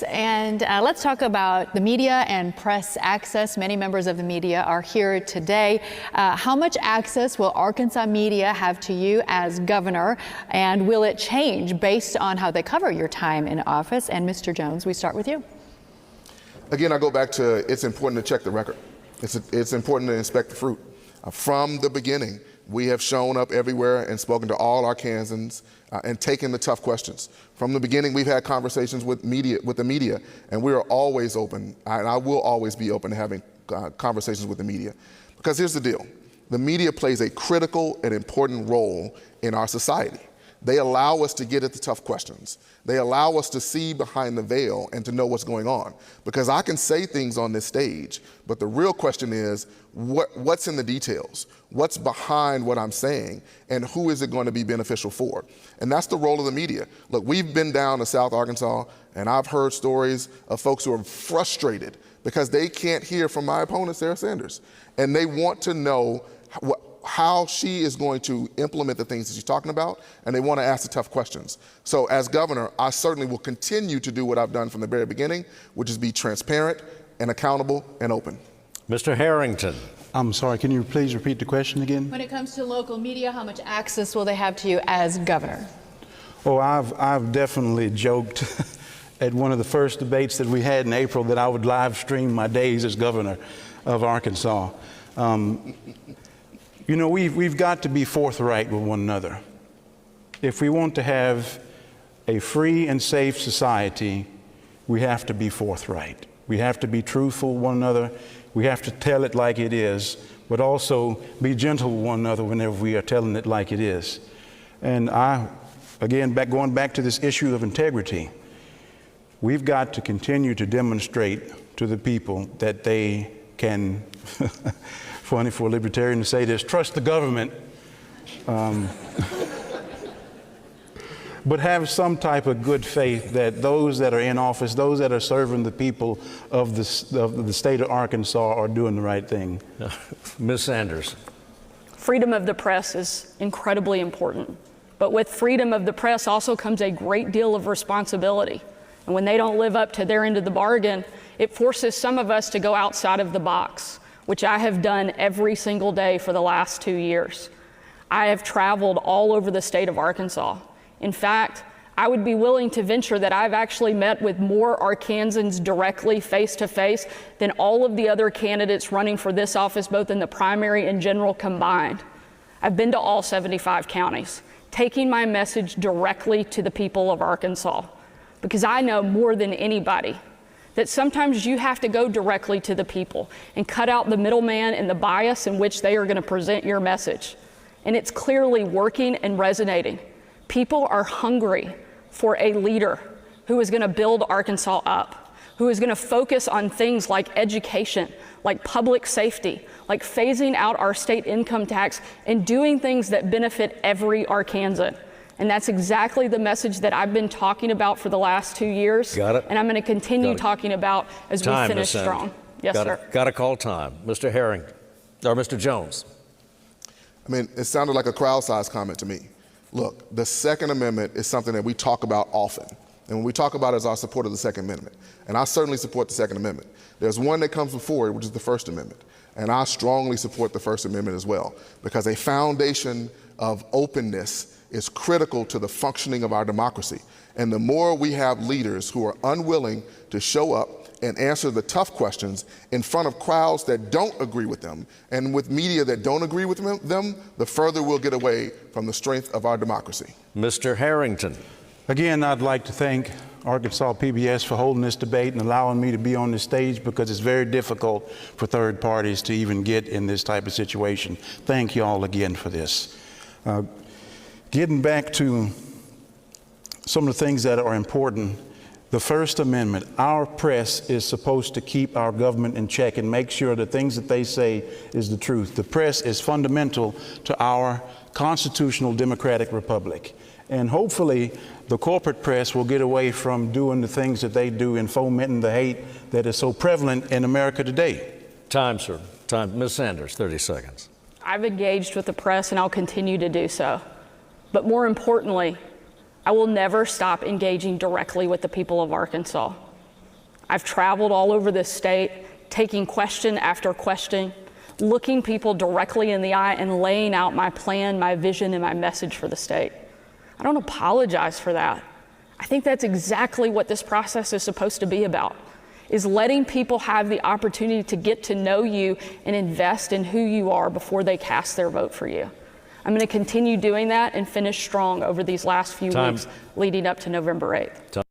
debates, and let's talk about the media and press access. Many members of the media are here today. How much access will Arkansas media have to you as governor, and will it change based on how they cover your time in office? And Mr. Jones, we start with you. Again, I go back to it's important to check the record. It's important to inspect the fruit. From the beginning, we have shown up everywhere and spoken to all Arkansans and taken the tough questions. From the beginning, we've had conversations with the media, and we are always open, and I will always be open to having conversations with the media. Because here's the deal. The media plays a critical and important role in our society. They allow us to get at the tough questions. They allow us to see behind the veil and to know what's going on. Because I can say things on this stage, but the real question is, what's in the details? What's behind what I'm saying? And who is it going to be beneficial for? And that's the role of the media. Look, we've been down to South Arkansas, and I've heard stories of folks who are frustrated because they can't hear from my opponent, Sarah Sanders. And they want to know how she is going to implement the things that she's talking about, and they want to ask the tough questions. So as governor, I certainly will continue to do what I've done from the very beginning, which is be transparent and accountable and open. Mr. Harrington. I'm sorry, can you please repeat the question again? When it comes to local media, how much access will they have to you as governor? Oh, I've definitely joked at one of the first debates that we had in April that I would live stream my days as governor of Arkansas. You know, we've got to be forthright with one another. If we want to have a free and safe society, we have to be forthright. We have to be truthful with one another. We have to tell it like it is, but also be gentle with one another whenever we are telling it like it is. And going back to this issue of integrity, we've got to continue to demonstrate to the people that they can funny for a libertarian to say this, trust the government, but have some type of good faith that those that are in office, those that are serving the people of the state of Arkansas are doing the right thing. Ms. Sanders. Freedom of the press is incredibly important, but with freedom of the press also comes a great deal of responsibility. And when they don't live up to their end of the bargain, it forces some of us to go outside of the box, which I have done every single day for the last 2 years. I have traveled all over the state of Arkansas. In fact, I would be willing to venture that I've actually met with more Arkansans directly face to face than all of the other candidates running for this office, both in the primary and general combined. I've been to all 75 counties, taking my message directly to the people of Arkansas, because I know more than anybody that sometimes you have to go directly to the people and cut out the middleman and the bias in which they are going to present your message. And it's clearly working and resonating. People are hungry for a leader who is going to build Arkansas up, who is going to focus on things like education, like public safety, like phasing out our state income tax and doing things that benefit every Arkansan. And that's exactly the message that I've been talking about for the last 2 years. Got it. And I'm going to continue talking about as we finish strong. Yes, sir. Got to call time. Mr. Harrington, or Mr. Jones. I mean, it sounded like a crowd-sized comment to me. Look, the Second Amendment is something that we talk about often. And when we talk about it, it's our support of the Second Amendment. And I certainly support the Second Amendment. There's one that comes before it, which is the First Amendment. And I strongly support the First Amendment as well, because a foundation of openness is critical to the functioning of our democracy. And the more we have leaders who are unwilling to show up and answer the tough questions in front of crowds that don't agree with them and with media that don't agree with them, the further we'll get away from the strength of our democracy. Mr. Harrington. Again, I'd like to thank Arkansas PBS for holding this debate and allowing me to be on this stage, because it's very difficult for third parties to even get in this type of situation. Thank you all again for this. Getting back to some of the things that are important, the First Amendment, our press is supposed to keep our government in check and make sure the things that they say is the truth. The press is fundamental to our constitutional democratic republic. And hopefully the corporate press will get away from doing the things that they do and fomenting the hate that is so prevalent in America today. Time, sir. Time. Ms. Sanders, 30 seconds. I've engaged with the press and I'll continue to do so. But more importantly, I will never stop engaging directly with the people of Arkansas. I've traveled all over this state, taking question after question, looking people directly in the eye and laying out my plan, my vision, and my message for the state. I don't apologize for that. I think that's exactly what this process is supposed to be about, is letting people have the opportunity to get to know you and invest in who you are before they cast their vote for you. I'm going to continue doing that and finish strong over these last few weeks leading up to November 8th.